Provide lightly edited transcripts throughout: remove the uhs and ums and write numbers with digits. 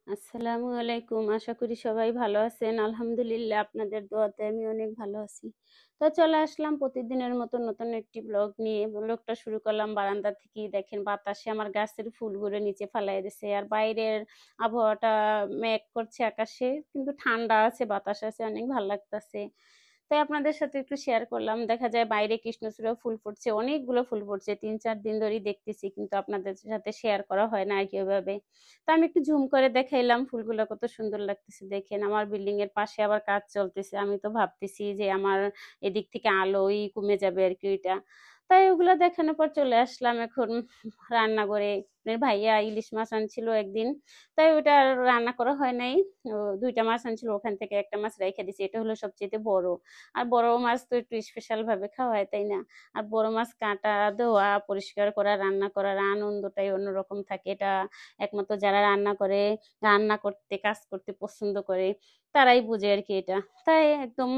আসসালামু আলাইকুম। আশা করি সবাই ভালো আছেন। আলহামদুলিল্লাহ আপনাদের দোয়াতে আমি অনেক ভালো আছি। তো চলে আসলাম প্রতিদিনের মতো নতুন একটি ব্লগ নিয়ে। ব্লগটা শুরু করলাম বারান্দা থেকেই। দেখেন বাতাসে আমার গাছের ফুলগুলো নিচে ফালাইয়া দিছে। আর বাইরের আবহাওয়াটা মেঘ করছে আকাশে, কিন্তু ঠান্ডা আছে, বাতাস আছে, অনেক ভাল লাগতাছে। তাই আপনাদের সাথে একটু শেয়ার করলাম। দেখা যায় বাইরে কৃষ্ণচূড়া ফুল ফুটছে, অনেকগুলো ফুল ফুটছে, ৩-৪ দিন ধরেই দেখতেছি, কিন্তু আপনাদের সাথে শেয়ার করা হয় না আর কি ওইভাবে। তো আমি একটু ঝুম করে দেখাইলাম ফুলগুলো কত সুন্দর লাগতেছে। দেখেন আমার বিল্ডিং এর পাশে আবার কাজ চলতেছে, আমি তো ভাবতেছি যে আমার এদিক থেকে আলোই কমে যাবে আর কি ওইটা। তাই ওগুলো দেখানোর পর চলে আসলাম এখন রান্না করে। আপনার ভাইয়া ইলিশ মাছ আনছিল একদিন, তাই ওটা আর রান্না করা হয় নাই। ও ২টা মাছ আনছিল, ওখান থেকে একটা মাছ রেখে দিছি, এটা হলো সবচেয়ে বড়। আর বড় মাছ তো একটু স্পেশাল ভাবে খাওয়া হয়, তাই না? আর বড় মাছ কাটা, ধোয়া, পরিষ্কার করা, রান্না করার আনন্দটাই অন্যরকম থাকে। এটা একমাত্র যারা রান্না করে, রান্না করতে, কাজ করতে পছন্দ করে, তারাই বুঝে আর কি এটা। তাই একদম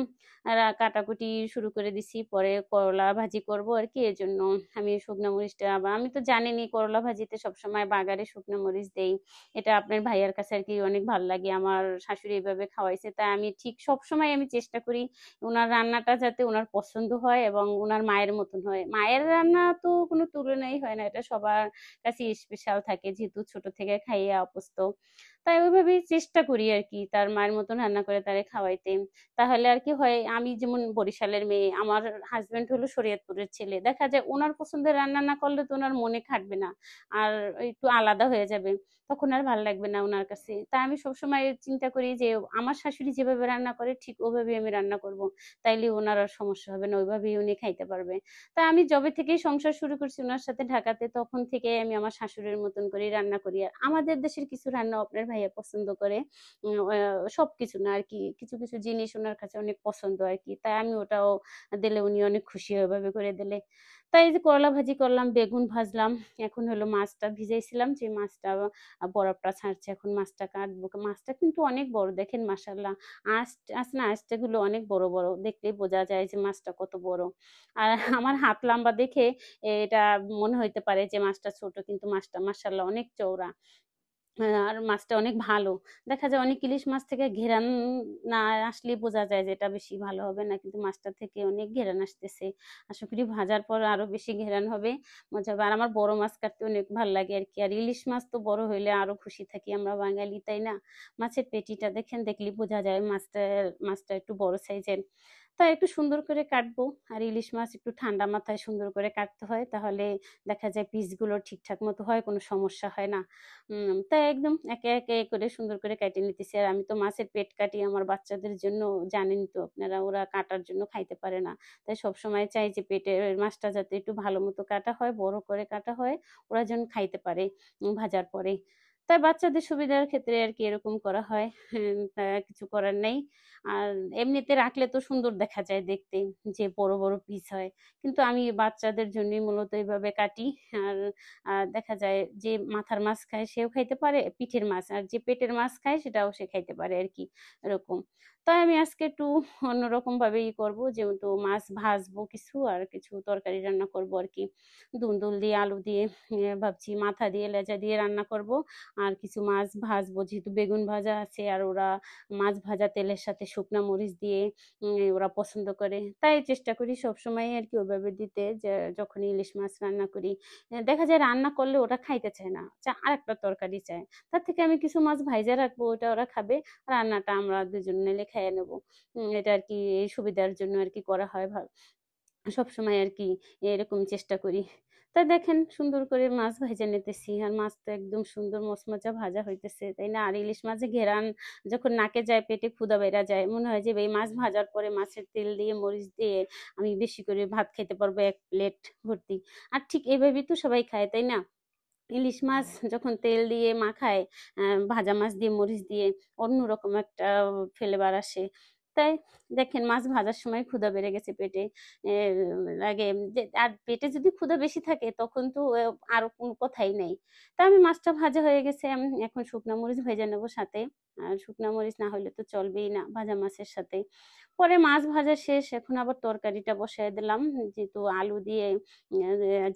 কাটাকুটি শুরু করে দিছি। পরে করলা ভাজি করব আর কি, এর জন্য আমি শুকনো মরিচটা, আবার আমি তো জানেনই করলা ভাজিতে সবসময় বাগারে শুকনো মরিচ দেই। এটা আপনার ভাইয়ার কাছে আর কি অনেক ভালো লাগে, আমার শাশুড়ি এইভাবে খাওয়াইছে, তাই আমি ঠিক সবসময় আমি চেষ্টা করি ওনার রান্নাটা যাতে ওনার পছন্দ হয় এবং ওনার মায়ের মতন হয়। মায়ের রান্না তো কোনো তুলনাই হয় না, এটা সবার কাছে স্পেশাল থাকে, যেহেতু ছোট থেকে খাইয়ে অভ্যস্ত। তাই ওইভাবেই চেষ্টা করি আর কি তার মায়ের মতন রান্না করে তারে খাওয়াইতে। তাহলে আর কি হয়, আমি যেমন বরিশালের মেয়ে, আমার হাজবেন্ড হলো শরীয়তপুরের ছেলে, দেখা যায় ওনার পছন্দের রান্না না করলে তো ওনার মনে খাটবে না, আর একটু আলাদা হয়ে যাবে, তখন আর ভালো লাগবে না ওনার কাছে। তাই আমি সবসময় চিন্তা করি যে আমার শাশুড়ি যেভাবে রান্না করে ঠিক ওভাবেই আমি রান্না করব, তাইলে ওনার আর সমস্যা হবে না, ওইভাবেই উনি খাইতে পারবে। তা আমি যবে থেকেই সংসার শুরু করছি ওনার সাথে ঢাকাতে, তখন থেকে আমি আমার শাশুড়ির মতন করে রান্না করি। আর আমাদের দেশের কিছু রান্না আপনার ভাইয়া পছন্দ করে, সবকিছু না আর কি, কিছু কিছু জিনিস ওনার কাছে অনেক পছন্দ আর কি, তাই আমি ওটাও দিলে উনি অনেক খুশি হয় ওইভাবে করে দিলে। তাই এই যে করলা ভাজি করলাম, বেগুন ভাজলাম। এখন হলো মাছটা ভিজাইছিলাম, যে মাছটা বরফটা ছাড়ছে, এখন মাছটা কাটবো। মাছটা কিন্তু অনেক বড়, দেখেন মাশাল্লাহ। আঁশ আছে না, আঁশটা গুলো অনেক বড় বড়, দেখলেই বোঝা যায় যে মাছটা কত বড়। আর আমার হাত লম্বা দেখে এটা মনে হইতে পারে যে মাছটা ছোট, কিন্তু মাছটা মাশাআল্লাহ অনেক চওড়া। আর মাছটা অনেক ভালো। দেখা যায় অনেক ইলিশ মাছ থেকে ঘেরান না আসলেই বোঝা যায় যে এটা বেশি ভালো হবে না, কিন্তু মাছটা থেকে অনেক ঘেরান আসতেছে। আশা করি ভাজার পর আরো বেশি ঘেরান হবে, মজা হবে। আর আমার বড় মাছ কাটতে অনেক ভাল লাগে আর কি। আর ইলিশ মাছ তো বড় হইলে আরো খুশি থাকি আমরা বাঙালি, তাই না? মাছের পেটিটা দেখেন, দেখলেই বোঝা যায় মাছটা একটু বড় সাইজের। তাই একটু সুন্দর করে কাটবো। আর ইলিশ মাছ একটু ঠান্ডা মাথায় সুন্দর করে কাটতে হয়, তাহলে দেখা যায় পিসগুলো ঠিকঠাক মতো হয়, কোনো সমস্যা হয় না। তাই একদম একে একে করে সুন্দর করে কেটে নিতেছি। আর আমি তো মাছের পেট কাটি আমার বাচ্চাদের জন্য, জানেন তো আপনারা, ওরা কাটার জন্য খাইতে পারে না। তাই সবসময় চাই যে পেটের মাছটা যাতে একটু ভালো মতো কাটা হয়, বড় করে কাটা হয়, ওরা যেন খাইতে পারে ভাজার পরে। তাই বাচ্চাদের সুবিধার ক্ষেত্রে আর কি এরকম করা হয়। তা কিছু করার নেই। আর এমনিতে রাখলে তো সুন্দর দেখা যায় দেখতে, যে বড় বড় পিস হয়, কিন্তু আমি বাচ্চাদের জন্যই মূলত এইভাবে কাটি। আর দেখা যায় যে মাথার মাছ খায় সেও খাইতে পারে পিঠের মাছ, আর যে পেটের মাছ খায় সেটাও সে খাইতে পারে আর কি, এরকম। তাই আমি আজকে একটু অন্যরকম ভাবে করবো, যেহেতু মাছ ভাজবো কিছু, আর কিছু তরকারি রান্না করবো আর কি। দুন্দুল দিয়ে, আলু দিয়ে, ভাবছি মাথা দিয়ে, লেজা দিয়ে রান্না করব। আর কিছু মাছ ভাজবো, যেহেতু বেগুন ভাজা আছে, আর ওরা মাছ ভাজা তেলের সাথে শুকনা মরিচ দিয়ে ওরা পছন্দ করে। তাই চেষ্টা করি সবসময় আর কি ওভাবে দিতে, যে যখন ইলিশ মাছ রান্না করি দেখা যায় রান্না করলে ওটা খাইতে চায় না, আরেকটা তরকারি চায়। তার থেকে আমি কিছু মাছ ভাইজা রাখবো, ওটা ওরা খাবে, রান্নাটা আমরা দুজন মিলে খেয়ে নেবো। এটা আর কি এই সুবিধার জন্য আর কি করা হয় সবসময় আর কি, এরকম চেষ্টা করি। তা দেখেন সুন্দর করে মাছ ভাজা নিতেছি, আর মাছ তো একদম সুন্দর মচমচা ভাজা হইতেছে, তাই না? আর ইলিশ মাছে ঘেরান যখন নাকে যায়, পেটে ক্ষুধা বেড়া যায়, মনে হয় যে এই মাছ ভাজার পরে মাছের তেল দিয়ে, মরিচ দিয়ে আমি বেশি করে ভাত খেতে পারবো 1 প্লেট ভর্তি। আর ঠিক এইভাবেই তো সবাই খায়, তাই না? ইলিশ মাছ যখন তেল দিয়ে মাখায়, ভাজা মাছ দিয়ে, মরিচ দিয়ে, অন্যরকম একটা ফ্লেভার আসে। তাই দেখেন মাছ ভাজার সময় ক্ষুধা বেড়ে গেছে পেটে, লাগে যে, আর পেটে যদি ক্ষুধা বেশি থাকে তখন তো আর কোনো কথাই নেই। তা আমি মাছটা ভাজা হয়ে গেছে, আমি এখন শুকনা মরিচ ভেজে নেবো সাথে। আর শুকনা মরিচ না হলে তো চলবেই না ভাজা মাছের সাথে। পরে মাছ ভাজা শেষ, এখন আবার তরকারিটা বসায় দিলাম। যেহেতু আলু দিয়ে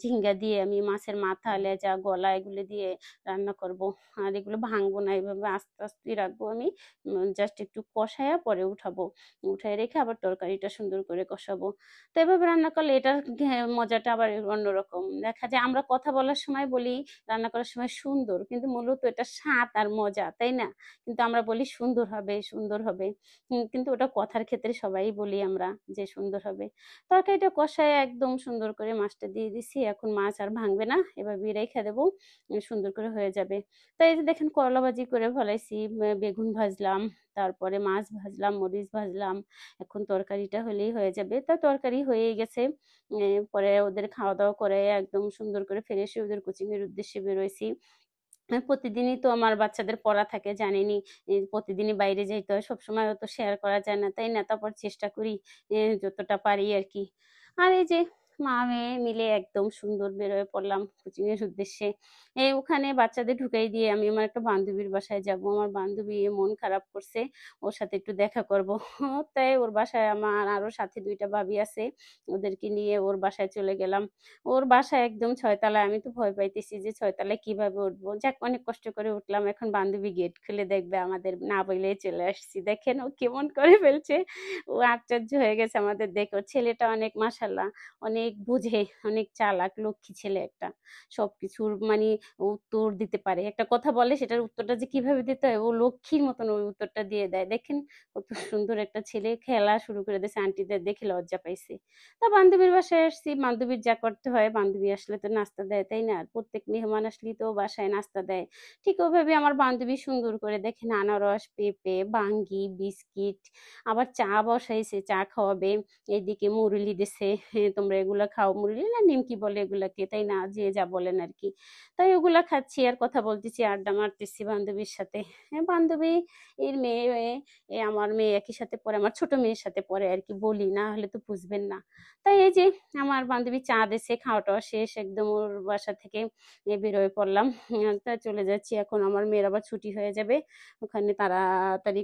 ঝিঙ্গা দিয়ে আমি মাছের মাথা, লেজা, গলা এগুলো দিয়ে রান্না করব। আর এগুলো ভাঙবো না, এভাবে আস্তে আস্তে রাখবো আমি। জাস্ট একটু কষায়া পরে উঠাবো। উঠায় রেখে আবার তরকারিটা সুন্দর করে কষাবো। তো এভাবে রান্না করলে এটার মজাটা আবার অন্যরকম। দেখা যায় আমরা কথা বলার সময় বলি রান্না করার সময় সুন্দর, কিন্তু মূলত এটা স্বাদ আর মজা, তাই না? কিন্তু আমরা বলি সুন্দর হবে, সুন্দর হবে। কিন্তু ওটা কথার ক্ষেত্রে সবাই বলি আমরা যে সুন্দর হবে। তরকারিটা কষায় একদম সুন্দর করে মাছটা দিয়ে দিছি। এখন মাছ আর ভাঙবে না, এভাবেই রেখে দেবো। সুন্দর করে হয়ে যাবে। তো এই যে দেখেন করলা ভাজি করে ফেলাইছি, বেগুন ভাজলাম, তারপরে মাছ ভাজলাম, মরিচ ভাজলাম। এখন তরকারিটা হলেই হয়ে যাবে। তো তরকারি হয়েই গেছে। পরে ওদের খাওয়া দাওয়া করে একদম সুন্দর করে ফ্রেশ হয়ে ওদের কোচিং এর উদ্দেশ্যে বেরোইছি। প্রতিদিনই তো আমার বাচ্চাদের পড়া থাকে জানেনই। প্রতিদিনই বাইরে যাইতে হয়। সবসময় অত শেয়ার করা যায় না, তাই না? তারপর চেষ্টা করি যতটা পারি আরকি। আর এই যে মা-মেয়ে মিলে একদম সুন্দর বেরোয় পড়লাম কোচিং এর উদ্দেশ্যে। ওখানে বাচ্চাদের ঢুকাই দিয়ে আমি আমার একটা বান্ধবীর বাসায় যাবো। আমার বান্ধবী মন খারাপ করছে। ওর সাথে একটু দেখা করব। তাই ওর বাসায় আমার আরো সাথে ২ টা ভাবি আছে। ওদেরকে নিয়ে ওর বাসায় চলে গেলাম। ওর বাসা একদম ৬ তলায়। আমি তো ভয় পাইতেছি যে ৬ তলায় কিভাবে উঠবো। যাক অনেক কষ্ট করে উঠলাম। এখন বান্ধবী গেট খুলে দেখবে আমাদের, না বইলেই চলে আসছি। দেখেন ও কেমন করে ফেলছে। ও আশ্চর্য হয়ে গেছে আমাদের দেখে। ওর ছেলেটা অনেক মাশাআল্লাহ অনেক বুঝে, অনেক চালাক, লক্ষ্মী ছেলে একটা। সবকিছুর মানে উত্তর দিতে পারে। একটা কথা বলে সেটার উত্তরটা যে কিভাবে দিতে হয় ও লক্ষ্মীর মতন ওই উত্তরটা দিয়ে দেয়। দেখেন কত সুন্দর একটা ছেলে, খেলা শুরু করে দিয়েছে। আন্টিদের দেখে লজ্জা পাইছে। তা বান্ধবীর বাসায় আসছি, বান্ধবীর যা করতে হয়, বান্ধবী আসলে তো নাস্তা দেয়, তাই না? আর প্রত্যেক মেহমান আসলেই তো বাসায় নাস্তা দেয়। ঠিক ওইভাবে আমার বান্ধবী সুন্দর করে দেখেন আনারস, পেঁপে, বাঙ্গি, বিস্কিট, আবার চা বসাইছে, চা খাওয়াবে। এইদিকে মুরুলি দিছে, তোমরা এগুলা খাও। মুরুলি না নিমকি বলে এগুলাকে, তাই না? যে যা বলেন আরকি। তাই ওগুলা খাচ্ছি আর কথা বলতেছি, আড্ডা মারতেছি বান্ধবীর সাথে। বান্ধবী এর মেয়ে, আমার মেয়ে একই সাথে পড়ে, আমার ছোট মেয়ের সাথে পড়ে আরকি, বলি না হলে তো বুঝবেন না। তাই এই যে আমার বান্ধবী চা দিছে, খাওয়া-টাওয়া শেষ একদম ওর বাসা থেকে বেরোয় পড়লাম। তা চলে যাচ্ছি এখন, আমার মেয়ের আবার ছুটি হয়ে যাবে। ওখানে তাড়াতাড়ি